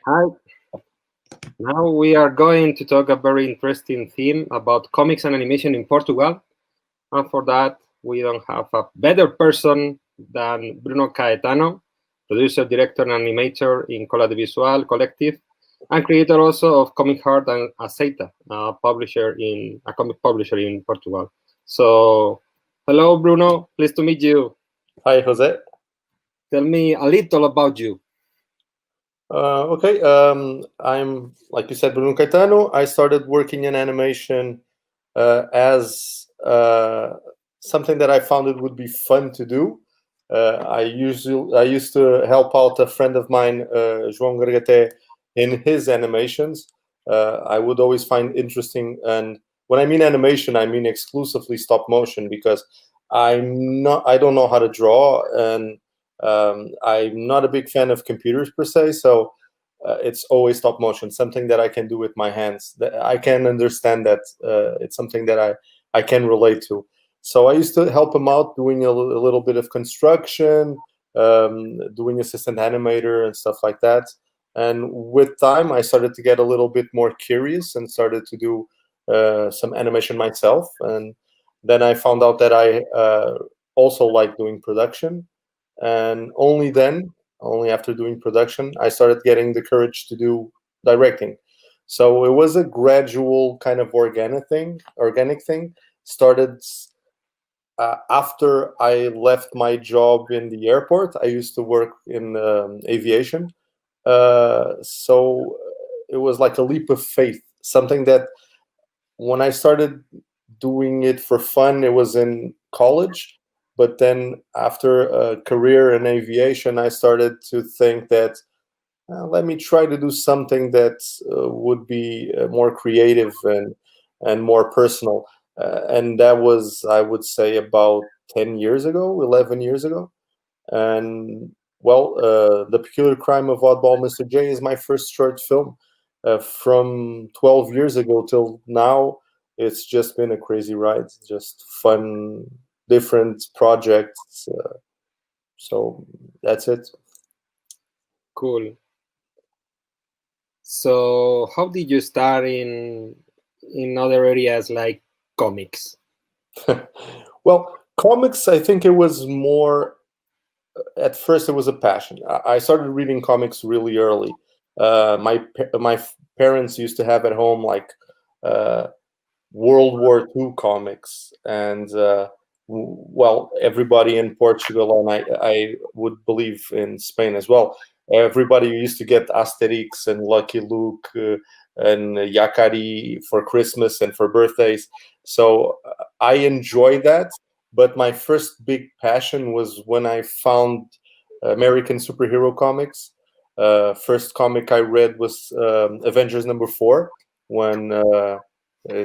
Hi, now we are going to talk a very interesting theme about comics and animation in Portugal. And for that, we don't have a better person than Bruno Caetano, producer, director, and animator in Cola de Visual Collective, and creator also of Comic Heart and Esta, a comic publisher in Portugal. So, hello, Bruno. Pleased to meet you. Hi, Jose. Tell me a little about you. Okay, I'm, like you said, Bruno Caetano. I started working in animation as something that I found it would be fun to do. I used to help out a friend of mine, João Gargate, in his animations. I would always find interesting, and when I mean animation, I mean exclusively stop motion, because I don't know how to draw, and I'm not a big fan of computers per se, so it's always stop motion, something that I can do with my hands. I can understand that it's something that I can relate to. So I used to help him out doing a little bit of construction, doing assistant animator and stuff like that. And with time, I started to get a little bit more curious and started to do some animation myself. And then I found out that I also like doing production. And only after doing production, I started getting the courage to do directing. So it was a gradual kind of organic thing. Started after I left my job in the airport. I used to work in aviation. So it was like a leap of faith, something that when I started doing it for fun, it was in college. But then after a career in aviation, I started to think that let me try to do something that would be more creative and more personal. And that was, I would say, about 10 years ago, 11 years ago. And well, The Peculiar Crime of Oddball Mr. J is my first short film. From 12 years ago till now, it's just been a crazy ride, just fun, different projects. So that's it. Cool. So, how did you start in other areas like comics? Well, comics, I think it was more, at first it was a passion. I started reading comics really early. My parents used to have at home like World War II comics, and well, everybody in Portugal, and I would believe in Spain as well. Everybody used to get Asterix and Lucky Luke and Yakari for Christmas and for birthdays. So I enjoy that. But my first big passion was when I found American superhero comics. First comic I read was Avengers #4, when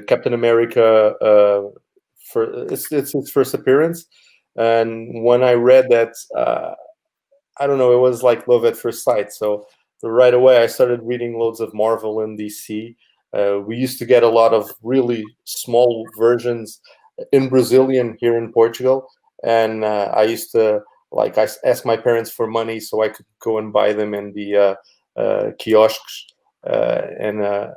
Captain America, it's his first appearance. And when I read that, I don't know, it was like love at first sight. So right away, I started reading loads of Marvel and DC. We used to get a lot of really small versions in Brazilian here in Portugal, and I used to I ask my parents for money so I could go and buy them in the kiosks, and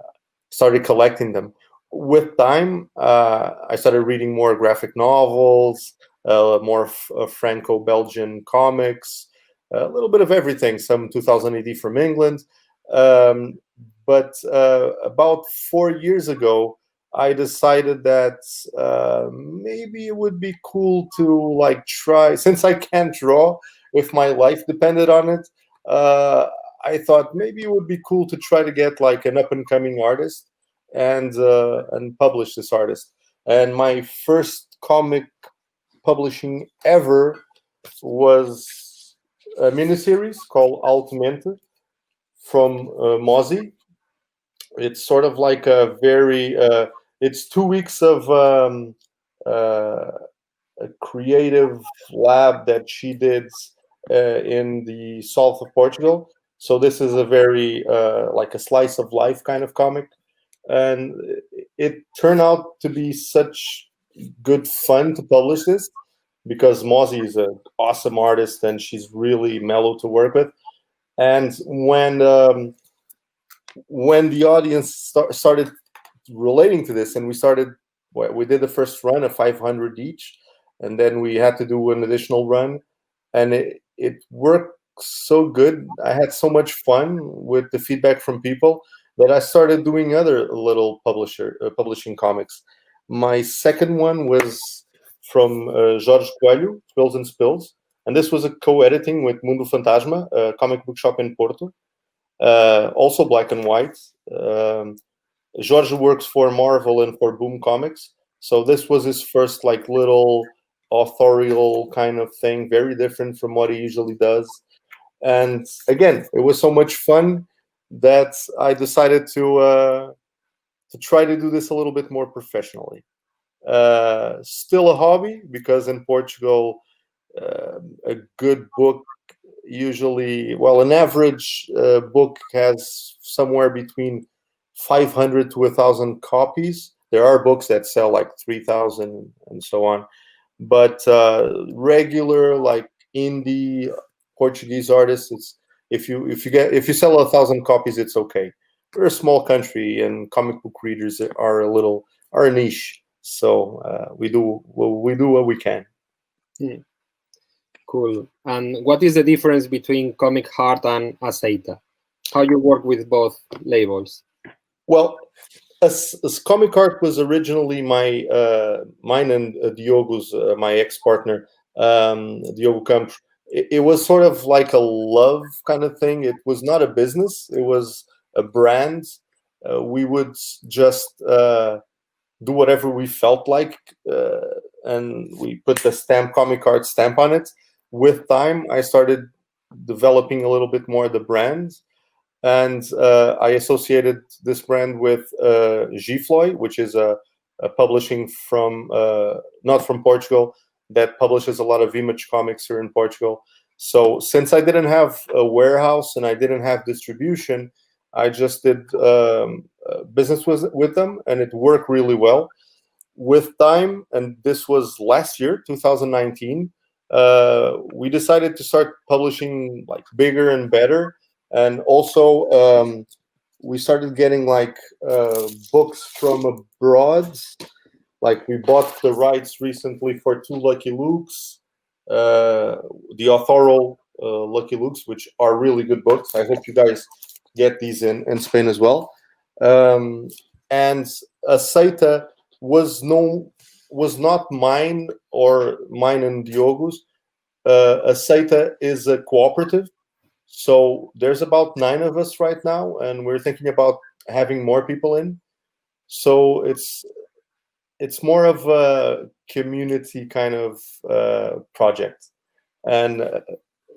started collecting them. With time, I started reading more graphic novels, more Franco-Belgian comics, a little bit of everything, some 2000 AD from England. But about 4 years ago, I decided that maybe it would be cool to try, since I can't draw if my life depended on it. I thought maybe it would be cool to try to get an up and coming artist and publish this artist. And my first comic publishing ever was a miniseries called Altamente from Mozi. It's sort of like a very it's 2 weeks of a creative lab that she did in the south of Portugal. So this is a very like a slice of life kind of comic, and it turned out to be such good fun to publish this, because Mozi is an awesome artist and she's really mellow to work with. And when when the audience started relating to this, and we did the first run of 500 each, and then we had to do an additional run, and it worked so good. I had so much fun with the feedback from people that I started doing other little publishing comics. My second one was from Jorge Coelho, Spills and Spills, and this was a co-editing with Mundo Fantasma, a comic book shop in Porto, also black and white. Jorge works for Marvel and for Boom Comics, so this was his first like little authorial kind of thing, very different from what he usually does. And again, it was so much fun that I decided to try to do this a little bit more professionally. Still a hobby, because in Portugal, a good book usually, well, an average book has somewhere between 500 to 1,000 copies. There are books that sell like 3,000 and so on, but regular like indie Portuguese artists, it's if you sell 1,000 copies, it's okay. We're a small country, and comic book readers are a niche, so we do what we can. Cool. And what is the difference between Comic Heart and Aceita? How you work with both labels? Well, as Comic Heart was originally mine and Diogo's, my ex-partner, Diogo Campos. It was sort of like a love kind of thing. It was not a business. It was a brand. We would just do whatever we felt like, and we put the Comic Heart stamp on it. With time, I started developing a little bit more the brand, and I associated this brand with Gifloy, which is a publishing from not from Portugal, that publishes a lot of image comics here in Portugal. So since I didn't have a warehouse and I didn't have distribution, I just did business with them, and it worked really well. With time, and this was last year, 2019, we decided to start publishing like bigger and better. And also, we started getting like books from abroad. Like we bought the rights recently for 2 Lucky Lukes, the authorial Lucky Lukes, which are really good books. I hope you guys get these in Spain as well. And Aceita was not mine or mine and Diogo's. Aceita is a cooperative. So there's about 9 of us right now, and we're thinking about having more people in. So it's more of a community kind of project, and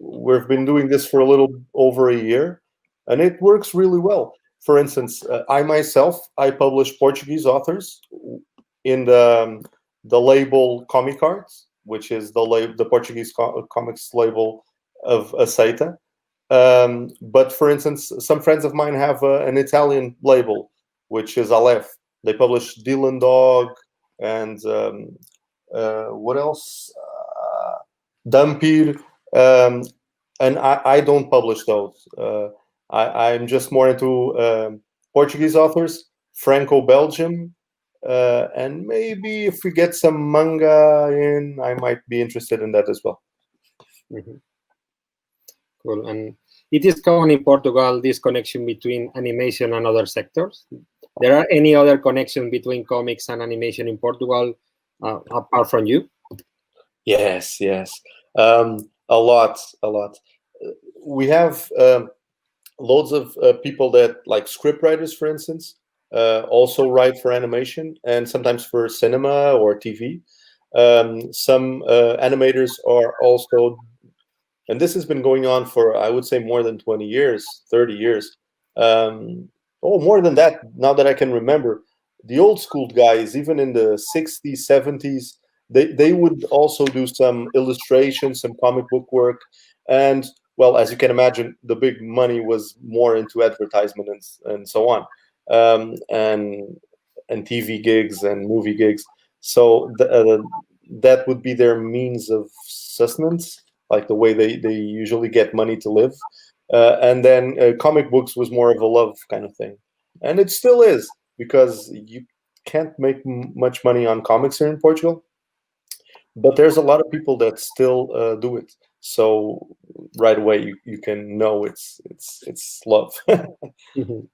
we've been doing this for a little over a year, and it works really well. For instance, I publish Portuguese authors in the label Comic Arts, which is the Portuguese comics label of Aceita. But for instance, some friends of mine have an Italian label, which is Aleph. They publish Dylan Dog and what else? Dampir. And I don't publish those. I'm just more into Portuguese authors, Franco-Belgium, and maybe if we get some manga in, I might be interested in that as well. Mm-hmm. Cool. And it is common in Portugal, this connection between animation and other sectors. There are any other connection between comics and animation in Portugal apart from you? Yes. A lot. We have loads of people that, like script writers, for instance, also write for animation and sometimes for cinema or TV. Some animators are also, and this has been going on for, I would say, more than 20 years, 30 years. More than that, now that I can remember. The old school guys, even in the 60s, 70s, they would also do some illustrations, some comic book work. And, well, as you can imagine, the big money was more into advertisement and so on, and TV gigs and movie gigs. So that would be their means of sustenance, like the way they usually get money to live. And then comic books was more of a love kind of thing, and it still is, because you can't make much money on comics here in Portugal, but there's a lot of people that still do it. So right away you can know it's love. Mhm.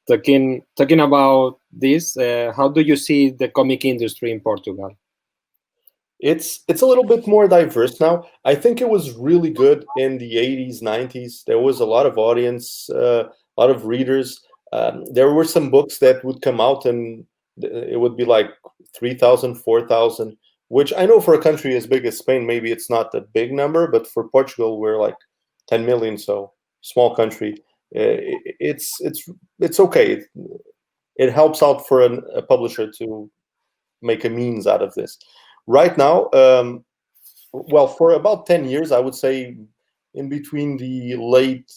Talking about this, how do you see the comic industry in Portugal? It's a little bit more diverse now. I think it was really good in the 80s, 90s. There was a lot of audience, a lot of readers. There were some books that would come out and it would be like 3,000, 4,000, which I know for a country as big as Spain, maybe it's not a big number, but for Portugal, we're like 10 million, so small country. It's okay. It helps out for a publisher to make a means out of this. Right now, well, for about 10 years, I would say, in between the late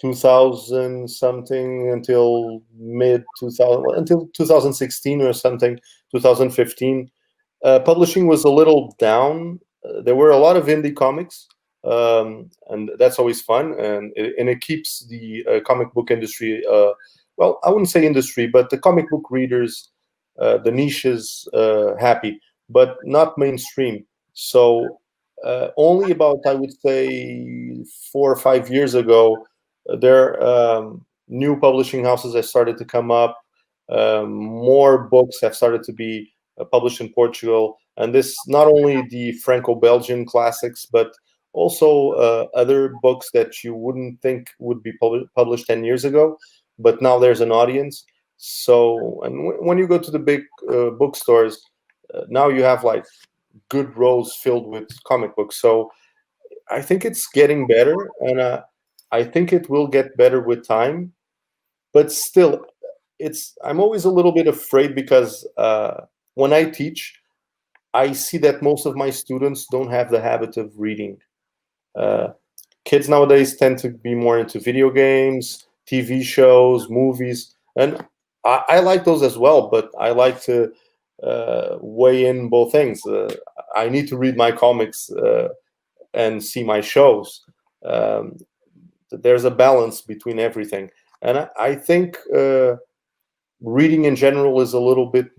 2000 something until mid 2000, until 2016 or something, 2015, publishing was a little down. There were a lot of indie comics, and that's always fun, and it keeps the comic book industry, well, I wouldn't say industry, but the comic book readers, the niches, happy, but not mainstream. So only about, I would say, 4 or 5 years ago, there new publishing houses have started to come up. More books have started to be published in Portugal, and this not only the Franco-Belgian classics, but also other books that you wouldn't think would be published 10 years ago, but now there's an audience. So, and when you go to the big bookstores, now you have like good rows filled with comic books. So I think it's getting better, and I think it will get better with time. But still, I'm always a little bit afraid, because when I teach, I see that most of my students don't have the habit of reading. Uh, Kids nowadays tend to be more into video games, TV shows, movies, and I like those as well. But I like to weigh in both things. I need to read my comics and see my shows. Um, there's a balance between everything, and I think reading in general is a little bit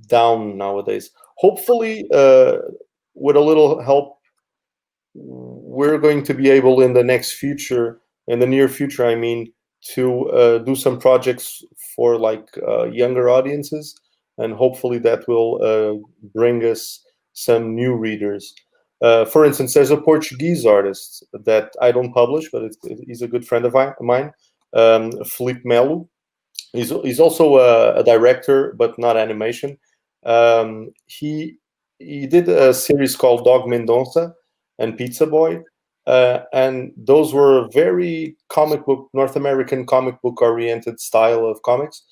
down nowadays. Hopefully, with a little help, we're going to be able in the next future, in the near future, I mean, to do some projects for like younger audiences, and hopefully that will bring us some new readers. For instance, there's a Portuguese artist that I don't publish, but he's a good friend of mine, Felipe Melo. He's also a director, but not animation. He did a series called Dog Mendonça and Pizza Boy, and those were very North American comic book oriented style of comics,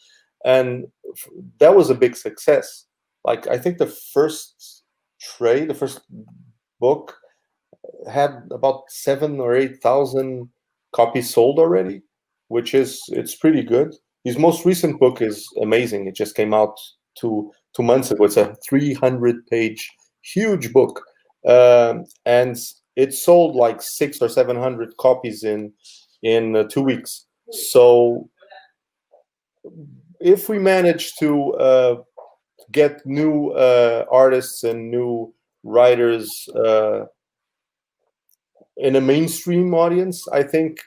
and that was a big success. Like, I think the first book had about 7 or 8 thousand copies sold already, which it's pretty good. His most recent book is amazing. It just came out 2 months ago. It's a 300-page huge book, and it sold like 600 or 700 copies in 2 weeks. So if we manage to get new artists and new writers in a mainstream audience, I think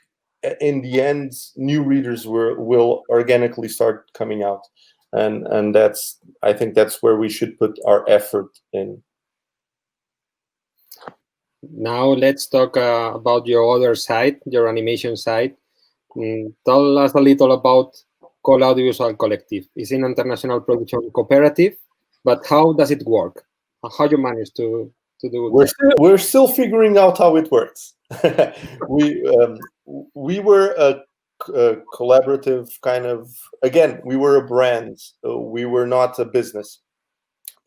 in the end, new readers will organically start coming out, and I think that's where we should put our effort in. Now let's talk about your other side, your animation side. Tell us a little about Col Audiovisual Collective. It's an international production cooperative, but how does it work? How you manage to do that? We're still figuring out how it works. We were a collaborative kind of. Again, we were a brand. We were not a business.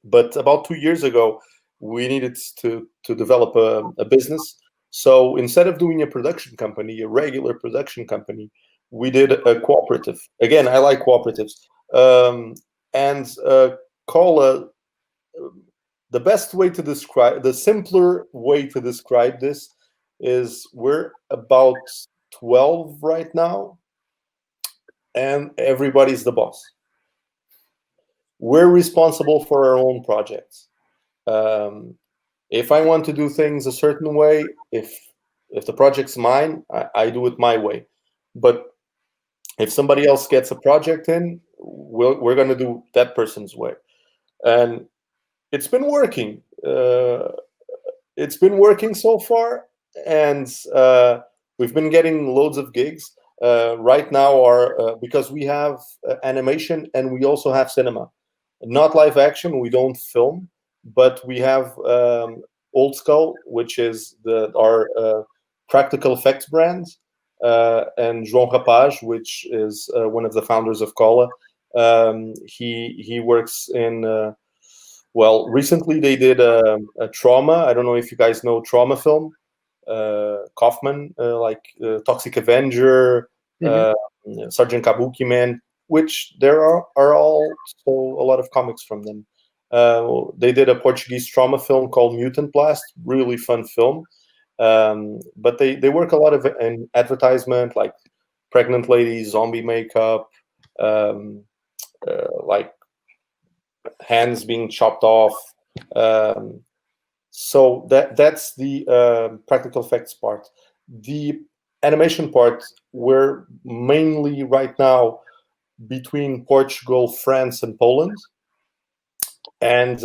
But about 2 years ago, we needed to develop a business. So instead of doing a production company, a regular production company, we did a cooperative. Again, I like cooperatives. And call the simpler way to describe this is we're about 12 right now, and everybody's the boss. We're responsible for our own projects. If I want to do things a certain way, if the project's mine, I do it my way. But if somebody else gets a project in, we're going to do that person's way. And it's been working. It's been working so far, and we've been getting loads of gigs. Right now, because we have animation and we also have cinema. Not live action, we don't film, but we have Old Skull, which is our practical effects brand, and João Rapaz, which is one of the founders of Cola. He works in recently they did a Trauma. I don't know if you guys know Trauma film. Kaufman, Toxic Avenger, Sergeant Kabuki Man, which there are also a lot of comics from them. They did a Portuguese trauma film called Mutant Blast, really fun film. But they work a lot in advertisement, like pregnant ladies, zombie makeup, like hands being chopped off. So that's the practical effects part. The animation part, we're mainly right now between Portugal, France, and Poland, and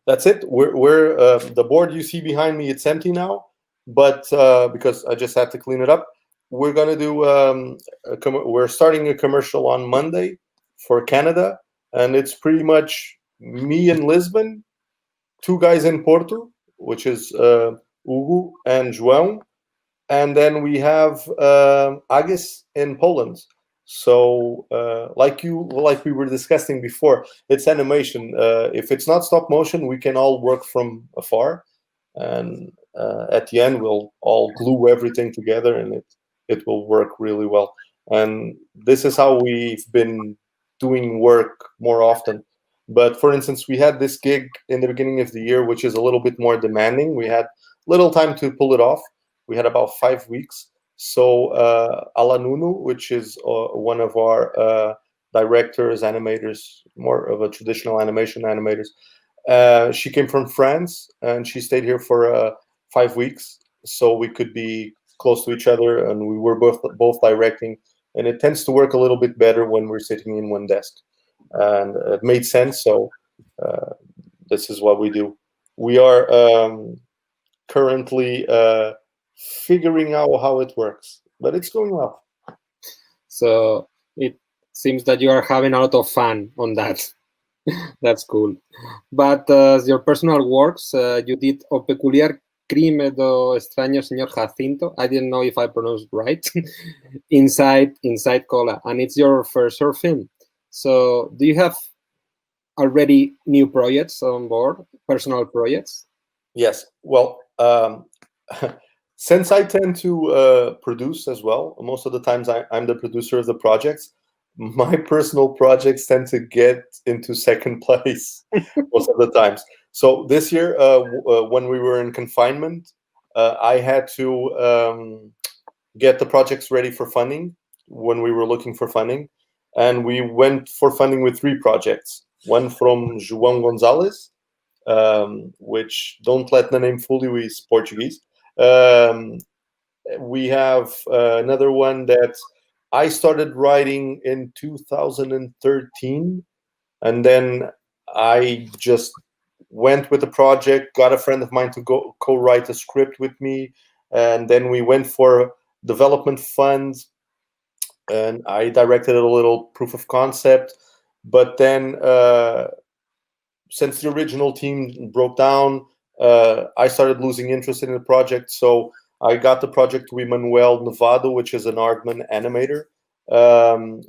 that's it. We're the board you see behind me, it's empty now, but because I just had to clean it up. We're gonna do we're starting a commercial on Monday for Canada, and it's pretty much me in Lisbon, two guys in Porto, which is Hugo and João, and then we have Agis in Poland. So like we were discussing before, it's animation. If it's not stop motion, we can all work from afar, and at the end we'll all glue everything together, and it will work really well. And this is how we've been doing work more often. But for instance, we had this gig in the beginning of the year, which is a little bit more demanding. We had little time to pull it off. We had about 5 weeks. So Alanunu, which is one of our directors, animators, more of a traditional animation animators, she came from France, and she stayed here for 5 weeks, so we could be close to each other, and we were both directing. And it tends to work a little bit better when we're sitting in one desk. And it made sense, so this is what we do. We are currently figuring out how it works, but it's going well. So it seems that you are having a lot of fun on that. That's cool. But your personal works, you did O Peculiar Crime do Extraño Señor Jacinto. I didn't know if I pronounced right. inside Cola, and it's your first short film. So do you have already new projects on board, personal projects? Yes. Well, since I tend to produce as well, most of the times I'm the producer of the projects, my personal projects tend to get into second place most of the times. So this year, when we were in confinement, I had to get the projects ready for funding when we were looking for funding. And we went for funding with 3 projects. One from João Gonzalez, which, don't let the name fool you, is Portuguese. We have another one that I started writing in 2013, and then I just went with the project, got a friend of mine to go co-write a script with me, and then we went for development funds, and I directed a little proof of concept. But then since the original team broke down, I started losing interest in the project, so I got the project to Emmanuel Nevado, which is an Aardman animator, an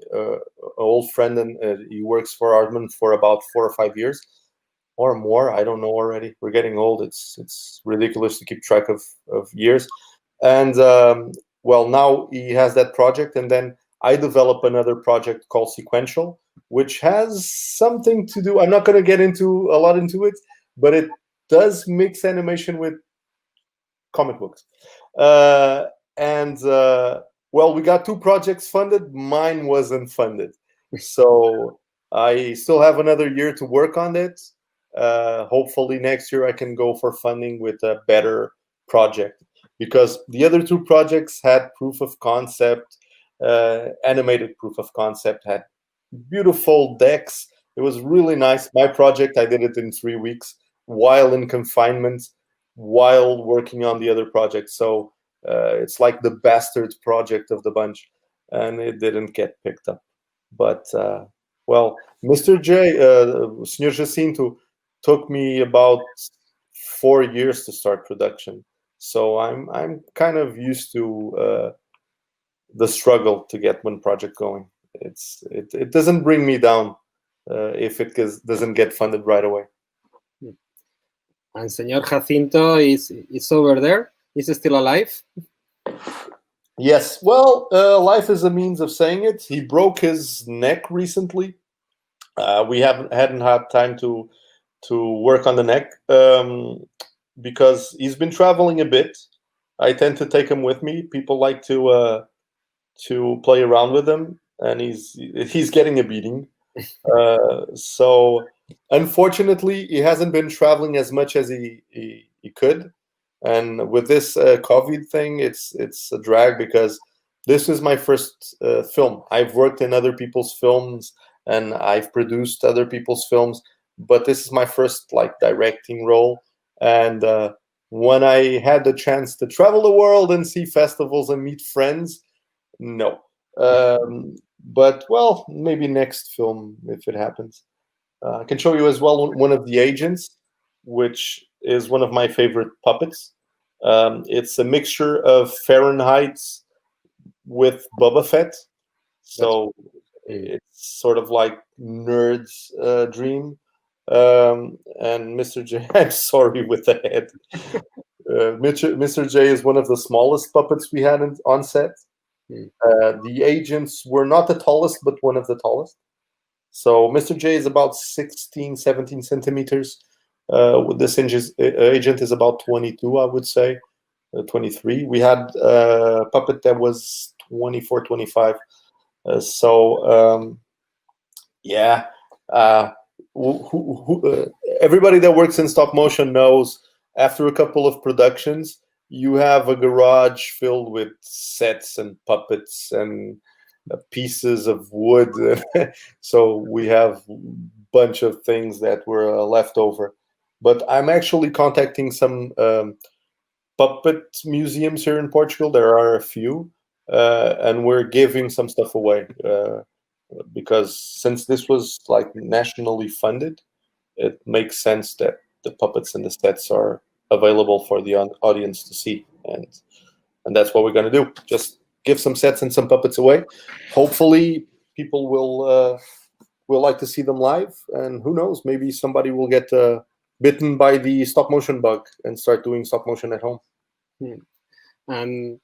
old friend, and he works for Aardman for about 4 or 5 years or more. I don't know already. We're getting old. It's ridiculous to keep track of years. And now he has that project, and then I develop another project called Sequential, which has something to do. I'm not going to get into a lot into it, but it does mix animation with comic books. And well, we got 2 projects funded. Mine wasn't funded, so I still have another year to work on it. Hopefully next year I can go for funding with a better project, because the other 2 projects had proof of concept, animated proof of concept, had beautiful decks. It was really nice. My project, I did it in 3 weeks while in confinement, while working on the other project. So it's like the bastard project of the bunch, and it didn't get picked up. But well, Mr. J, Sr. Jacinto, took me about 4 years to start production. So I'm kind of used to the struggle to get one project going. It doesn't bring me down if it doesn't get funded right away. And Señor Jacinto is over there. Is still alive? Yes. Well, life is a means of saying it. He broke his neck recently. We hadn't had time to work on the neck because he's been traveling a bit. I tend to take him with me. People like to play around with him, and he's getting a beating. So unfortunately, he hasn't been traveling as much as he could. And with this COVID thing, it's a drag, because this is my first film. I've worked in other people's films and I've produced other people's films, but this is my first like directing role. And when I had the chance to travel the world and see festivals and meet friends, no. But well, maybe next film if it happens. I can show you as well one of the agents, which is one of my favorite puppets. It's a mixture of Fahrenheit with Boba Fett, so it's sort of like nerd's dream. And Mr. J, I'm sorry with the head. Mr. J is one of the smallest puppets we had on set. The agents were not the tallest, but one of the tallest. So Mr. J is about 16, 17 centimeters. This agent is about 22, I would say, 23. We had a puppet that was 24, 25. Yeah. Everybody that works in stop motion knows after a couple of productions, you have a garage filled with sets and puppets and pieces of wood. So we have a bunch of things that were left over. But I'm actually contacting some puppet museums here in Portugal. There are a few, and we're giving some stuff away because since this was like nationally funded, it makes sense that the puppets and the sets are available for the audience to see, and that's what we're going to do. Just give some sets and some puppets away. Hopefully, people will like to see them live, and who knows, maybe somebody will get bitten by the stop motion bug and start doing stop motion at home. And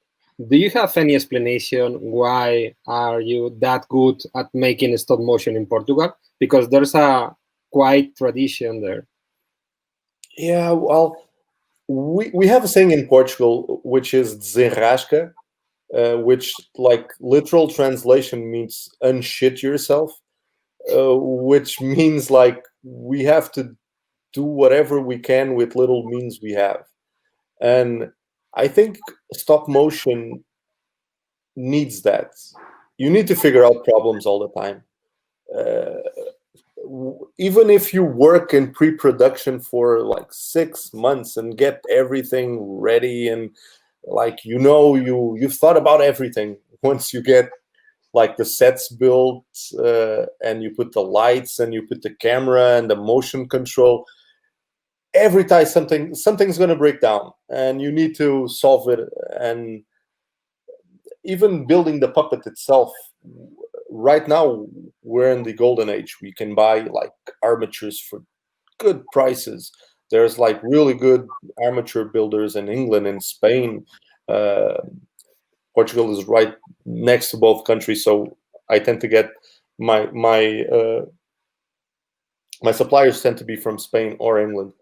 do you have any explanation why are you that good at making stop motion in Portugal? Because there's a quite tradition there. Yeah, well, we have a saying in Portugal which is desenrasca, which like literal translation means unshit yourself, which means like we have to do whatever we can with little means we have. And I think stop motion needs that. You need to figure out problems all the time. Even if you work in pre-production for like 6 months and get everything ready and like you've thought about everything, once you get like the sets built and you put the lights and you put the camera and the motion control, every time something's going to break down and you need to solve it. And even building the puppet itself, right now we're in the golden age. We can buy like armatures for good prices. There's like really good armature builders in England and Spain. Portugal is right next to both countries, so I tend to get my suppliers tend to be from Spain or England.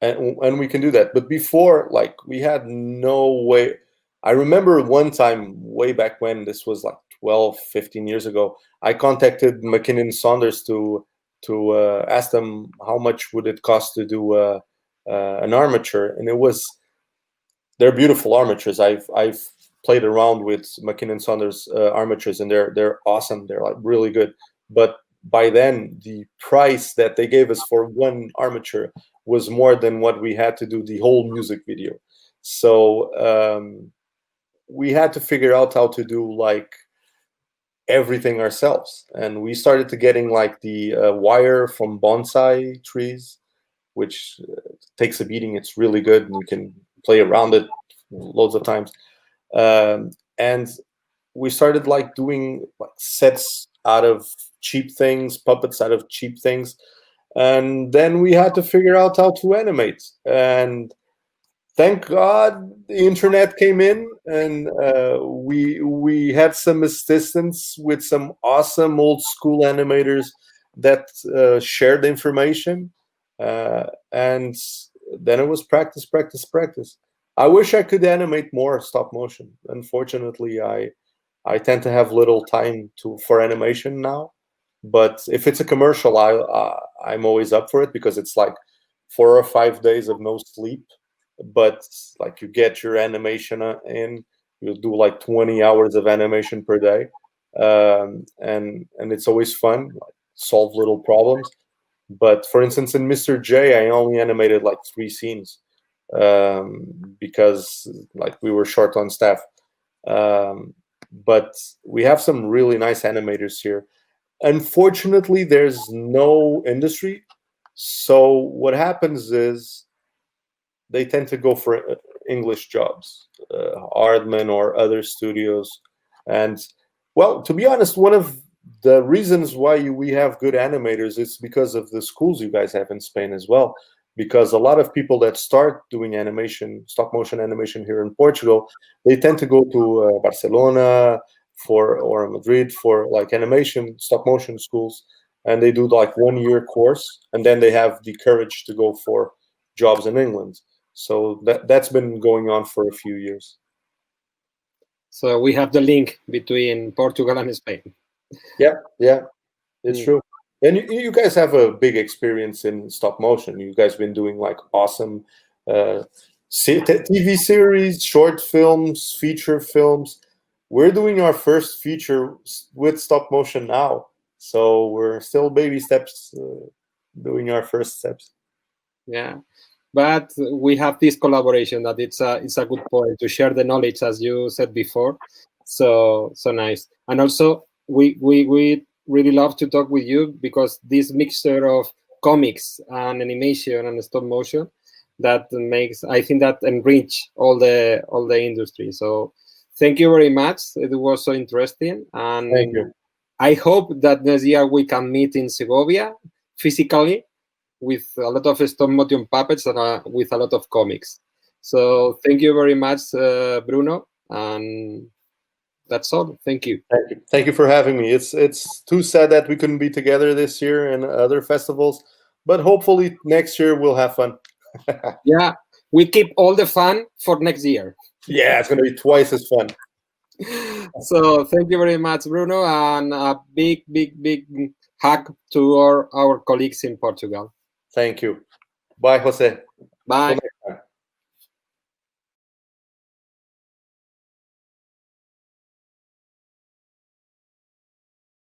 and we can do that. But before, like, we had no way. I remember one time way back when, this was like 12, 15 years ago, I contacted McKinnon Saunders to ask them how much would it cost to do an armature, and they're beautiful armatures. I've played around with McKinnon Saunders armatures, and they're awesome. They're like really good. But by then, the price that they gave us for one armature was more than what we had to do the whole music video. So we had to figure out how to do like everything ourselves, and we started to getting like the wire from bonsai trees, which takes a beating. It's really good, and you can play around it loads of times. And we started like doing like sets out of cheap things, puppets out of cheap things, and then we had to figure out how to animate. And thank God the internet came in, and we had some assistance with some awesome old school animators that shared the information, and then it was practice, practice, practice. I wish I could animate more stop motion. Unfortunately, I tend to have little time for animation now. But if it's a commercial, I'm always up for it, because it's like 4 or 5 days of no sleep. But like, you get your animation in, you'll do like 20 hours of animation per day, and it's always fun, like, solve little problems. But for instance, in Mr. J, I only animated like 3 scenes, because like we were short on staff. But we have some really nice animators here. Unfortunately, there's no industry, so what happens is they tend to go for English jobs, Aardman or other studios. And well, to be honest, one of the reasons why we have good animators is because of the schools you guys have in Spain as well. Because a lot of people that start doing animation, stop motion animation here in Portugal, they tend to go to Barcelona or Madrid for like animation stop motion schools, and they do like 1-year course, and then they have the courage to go for jobs in England. So that's been going on for a few years. So we have the link between Portugal and Spain. Yeah, it's true. And you guys have a big experience in stop motion. You guys been doing like awesome TV series, short films, feature films. We're doing our first feature with stop motion now, so we're still baby steps, doing our first steps. Yeah, but we have this collaboration that it's a good point to share the knowledge, as you said before. So nice. And also we really love to talk with you, because this mixture of comics and animation and stop motion, that makes, I think, that enrich all the industry. So thank you very much. It was so interesting, and Thank you. I hope that next year we can meet in Segovia physically, with a lot of stop motion puppets and with a lot of comics. So thank you very much, Bruno, and that's all. Thank you. Thank you for having me. It's too sad that we couldn't be together this year and other festivals, but hopefully next year we'll have fun. Yeah, we keep all the fun for next year. Yeah, it's going to be twice as fun. So thank you very much, Bruno, and a big hug to our colleagues in Portugal. Thank you. Bye, Jose. Bye.